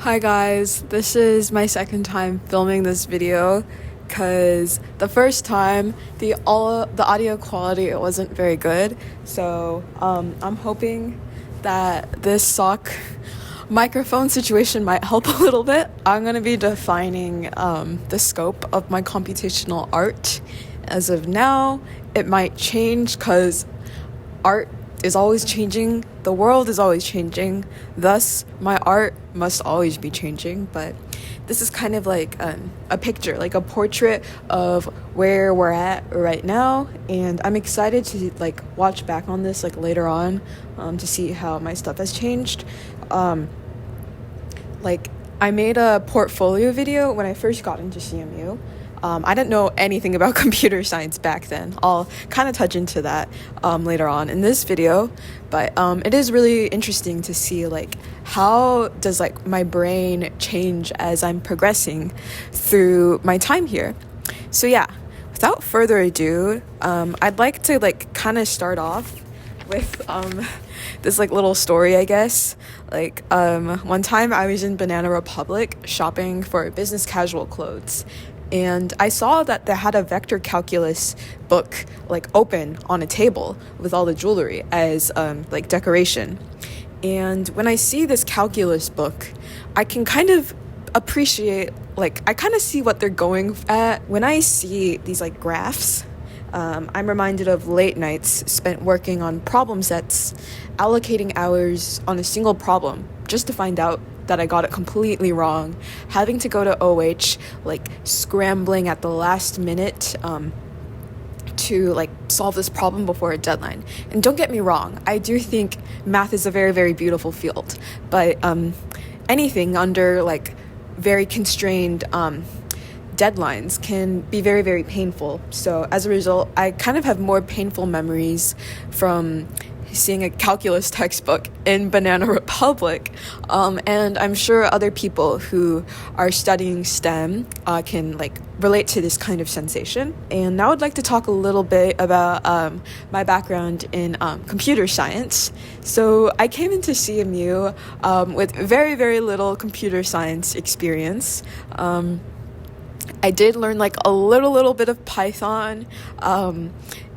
Hi guys, this is my second time filming this video because the first time the audio quality wasn't very good, so I'm hoping that this sock microphone situation might help a little bit. I'm going to be defining the scope of my computational art. As of now, it might change because art is always changing, the world is always changing, thus my art must always be changing. But this is kind of like a picture, like a portrait of where we're at right now, and I'm excited to like watch back on this like later on to see how my stuff has changed. Like I made a portfolio video when I first got into CMU. I didn't know anything about computer science back then. I'll kind of touch into that later on in this video, but it is really interesting to see like how does like my brain change as I'm progressing through my time here. So yeah, without further ado, I'd like to like kind of start off with this like little story, I guess. Like one time I was in Banana Republic shopping for business casual clothes, and I saw that they had a vector calculus book like open on a table with all the jewelry as like decoration. And when I see this calculus book, I can kind of appreciate, like I kind of see what they're going at. When I see these like graphs, I'm reminded of late nights spent working on problem sets, allocating hours on a single problem just to find out that I got it completely wrong, having to go to OH, like scrambling at the last minute to like solve this problem before a deadline. And don't get me wrong, I do think math is a very, very beautiful field, but anything under like very constrained deadlines can be very, very painful. So as a result, I kind of have more painful memories from seeing a calculus textbook in Banana Republic, and I'm sure other people who are studying STEM can like relate to this kind of sensation. And now I'd like to talk a little bit about my background in computer science. So I came into CMU with very, very little computer science experience. I did learn like a little bit of Python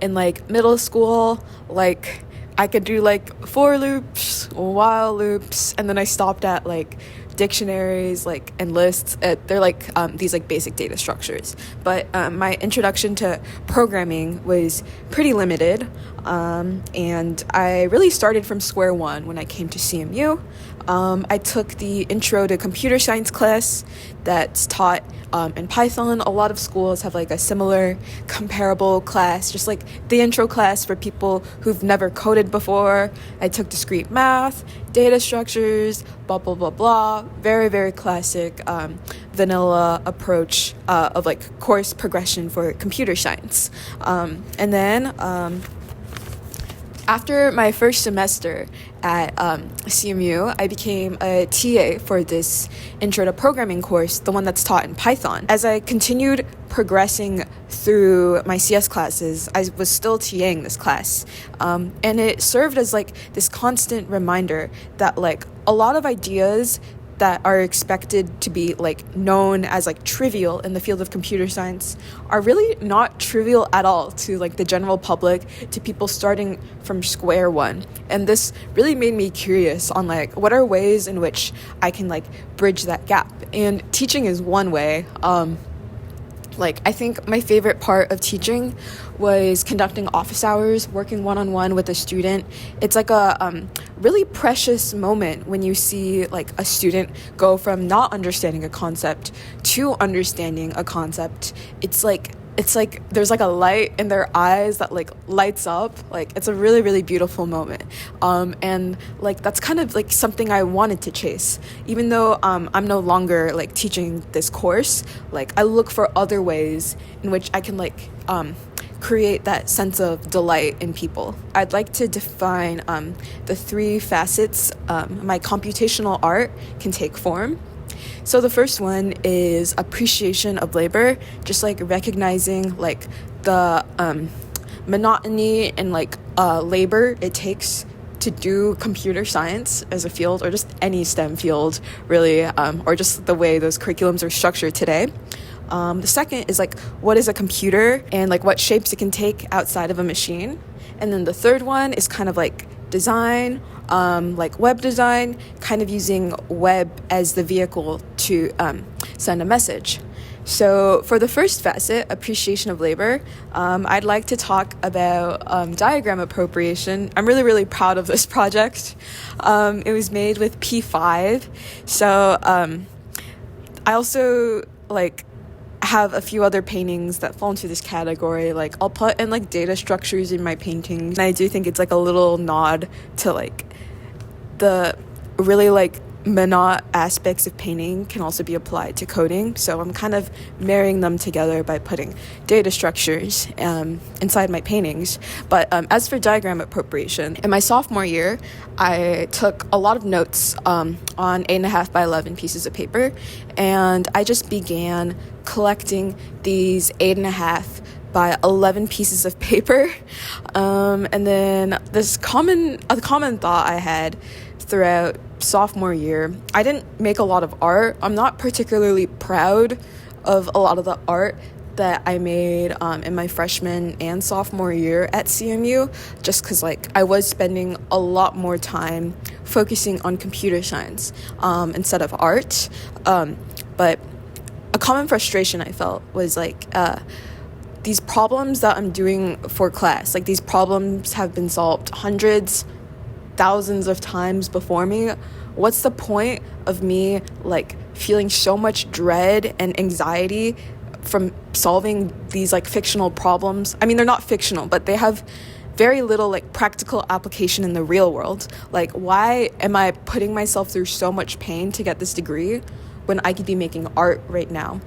in like middle school. Like I could do like for loops, while loops, and then I stopped at like dictionaries like and lists. They're like these like basic data structures, but my introduction to programming was pretty limited, and I really started from square one when I came to CMU. I took the intro to computer science class that's taught in Python. A lot of schools have like a similar comparable class, just like the intro class for people who've never coded before. I took discrete math, data structures, blah, blah, blah, blah. Very, very classic vanilla approach of like course progression for computer science. And then after my first semester at CMU, I became a TA for this Intro to Programming course, the one that's taught in Python. As I continued progressing through my CS classes, I was still TAing this class. And it served as like this constant reminder that like a lot of ideas that are expected to be like known as like trivial in the field of computer science are really not trivial at all to like the general public, to people starting from square one. And this really made me curious on like what are ways in which I can like bridge that gap. And teaching is one way. Like I think my favorite part of teaching was conducting office hours, working one-on-one with a student. It's like a really precious moment when you see like a student go from not understanding a concept to understanding a concept. It's like there's like a light in their eyes that like lights up. Like it's a really, really beautiful moment. And like that's kind of like something I wanted to chase. Even though I'm no longer like teaching this course, like I look for other ways in which I can like create that sense of delight in people. I'd like to define the three facets my computational art can take form. So the first one is appreciation of labor, just like recognizing like the monotony and like labor it takes to do computer science as a field, or just any STEM field really, or just the way those curriculums are structured today. The second is like, what is a computer and like what shapes it can take outside of a machine. And then the third one is kind of like design, like web design, kind of using web as the vehicle to send a message. So for the first facet, appreciation of labor, I'd like to talk about diagram appropriation. I'm really, really proud of this project. It was made with P5. So I also like have a few other paintings that fall into this category. Like I'll put in like data structures in my paintings, and I do think it's like a little nod to like the really like monot aspects of painting can also be applied to coding. So I'm kind of marrying them together by putting data structures inside my paintings. But as for diagram appropriation, in my sophomore year, I took a lot of notes on 8.5 by 11 pieces of paper, and I just began collecting these 8.5 by 11 pieces of paper. And then a common thought I had throughout sophomore year, I didn't make a lot of art. I'm not particularly proud of a lot of the art that I made in my freshman and sophomore year at CMU, just because like I was spending a lot more time focusing on computer science instead of art. But a common frustration I felt was like these problems that I'm doing for class, like these problems have been solved hundreds, thousands of times before me. What's the point of me like feeling so much dread and anxiety from solving these like fictional problems? I mean, they're not fictional, but they have very little like practical application in the real world. Like, why am I putting myself through so much pain to get this degree when I could be making art right now?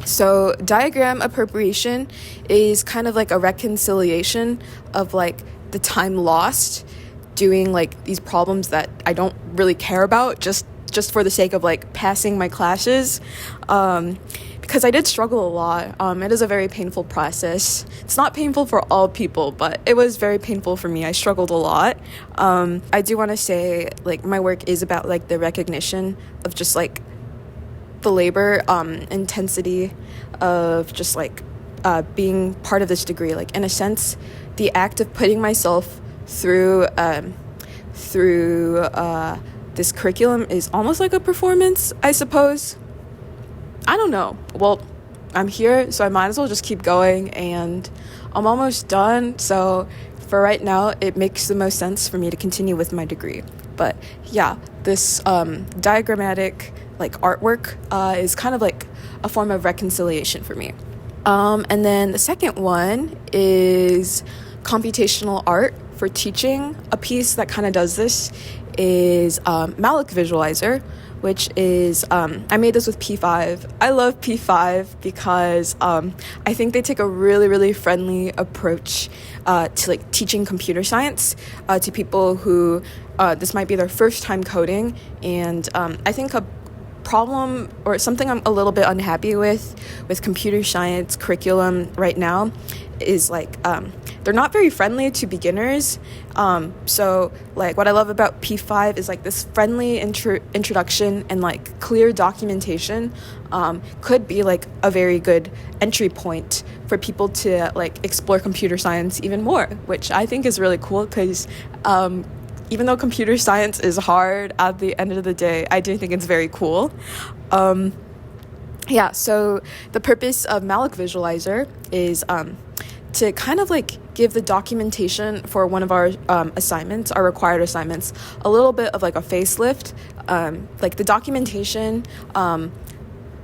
So diagram appropriation is kind of like a reconciliation of like the time lost doing like these problems that I don't really care about just for the sake of like passing my classes, because I did struggle a lot. It is a very painful process. It's not painful for all people, but it was very painful for me. I struggled a lot. I do want to say like my work is about like the recognition of just like the labor intensity of just like being part of this degree. Like in a sense, the act of putting myself through this curriculum is almost like a performance, I suppose. I don't know. Well, I'm here, so I might as well just keep going, and I'm almost done. So for right now, it makes the most sense for me to continue with my degree. But yeah, this diagrammatic like artwork is kind of like a form of reconciliation for me. And then the second one is computational art for teaching. A piece that kind of does this is Malloc Visualizer, which is, I made this with P5. I love P5 because I think they take a really, really friendly approach to like teaching computer science to people who this might be their first time coding. And I think a problem or something I'm a little bit unhappy with computer science curriculum right now is like they're not very friendly to beginners. So like what I love about P5 is like this friendly introduction and like clear documentation could be like a very good entry point for people to like explore computer science even more, which I think is really cool because even though computer science is hard, at the end of the day, I do think it's very cool. Yeah, so the purpose of Malloc Visualizer is to kind of like give the documentation for one of our assignments, our required assignments, a little bit of like a facelift. Like the documentation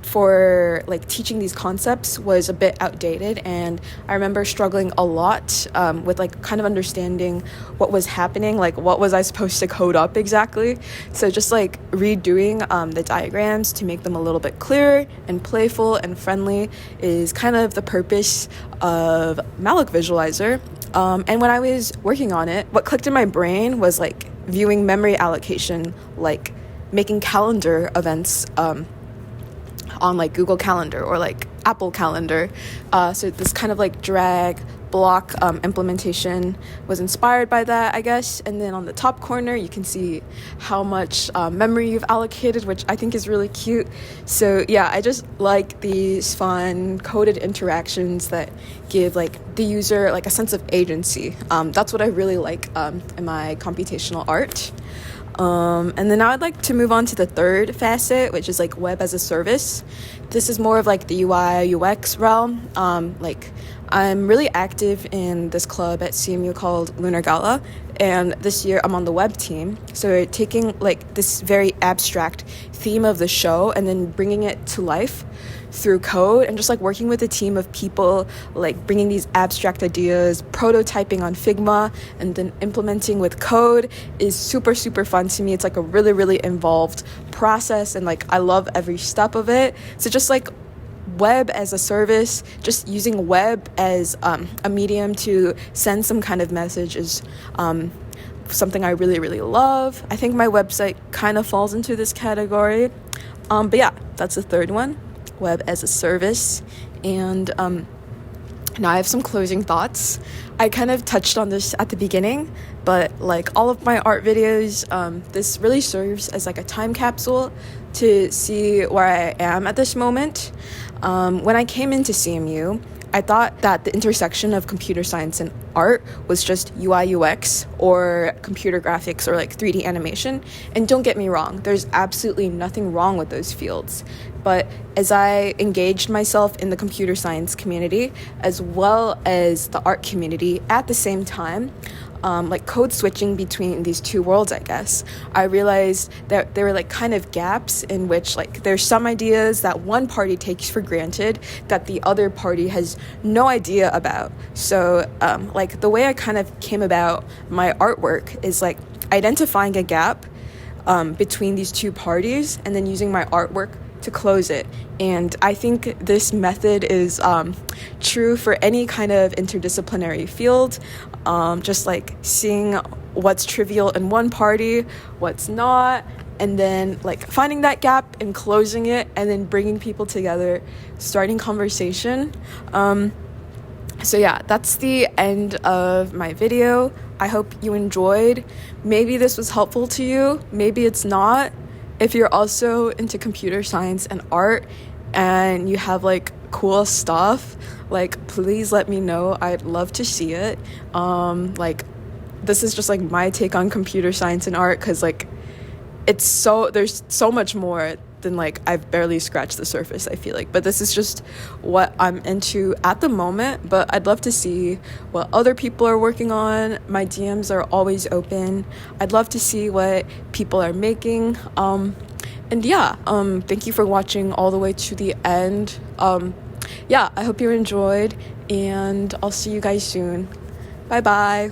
for like teaching these concepts was a bit outdated, and I remember struggling a lot with like kind of understanding what was happening, like what was I supposed to code up exactly. So just like redoing the diagrams to make them a little bit clearer and playful and friendly is kind of the purpose of Malloc Visualizer. And when I was working on it, what clicked in my brain was like viewing memory allocation, like making calendar events on like Google Calendar or like Apple Calendar. So this kind of like drag block implementation was inspired by that, I guess. And then on the top corner, you can see how much memory you've allocated, which I think is really cute. So yeah, I just like these fun coded interactions that give like the user like a sense of agency. That's what I really like in my computational art. And then now I'd like to move on to the third facet, which is like web as a service. This is more of like the UI UX realm. Like I'm really active in this club at CMU called Lunar Gala, and this year I'm on the web team. So we're taking like this very abstract theme of the show and then bringing it to life through code, and just like working with a team of people, like bringing these abstract ideas, prototyping on Figma, and then implementing with code is super, super fun to me. It's like a really, really involved process, and like I love every step of it. So just like web as a service, just using web as a medium to send some kind of message is something I really, really love. I think my website kind of falls into this category. But yeah, that's the third one, web as a service. And now I have some closing thoughts. I kind of touched on this at the beginning, but like all of my art videos, this really serves as like a time capsule to see where I am at this moment. When I came into CMU, I thought that the intersection of computer science and art was just UI UX or computer graphics or like 3D animation. And don't get me wrong, there's absolutely nothing wrong with those fields. But as I engaged myself in the computer science community as well as the art community at the same time, like code switching between these two worlds, I guess, I realized that there were like kind of gaps in which like there's some ideas that one party takes for granted that the other party has no idea about. So like the way I kind of came about my artwork is like identifying a gap between these two parties and then using my artwork to close it. And I think this method is true for any kind of interdisciplinary field. Just like seeing what's trivial in one party, what's not, and then like finding that gap and closing it, and then bringing people together, starting conversation. So yeah, that's the end of my video. I hope you enjoyed. Maybe this was helpful to you, maybe it's not. If you're also into computer science and art and you have like cool stuff, like please let me know. I'd love to see it. Like this is just like my take on computer science and art, because like there's so much more than like I've barely scratched the surface, I feel like. But this is just what I'm into at the moment, but I'd love to see what other people are working on. My DMs are always open. I'd love to see what people are making. And yeah, thank you for watching all the way to the end. Yeah, I hope you enjoyed, and I'll see you guys soon. Bye bye.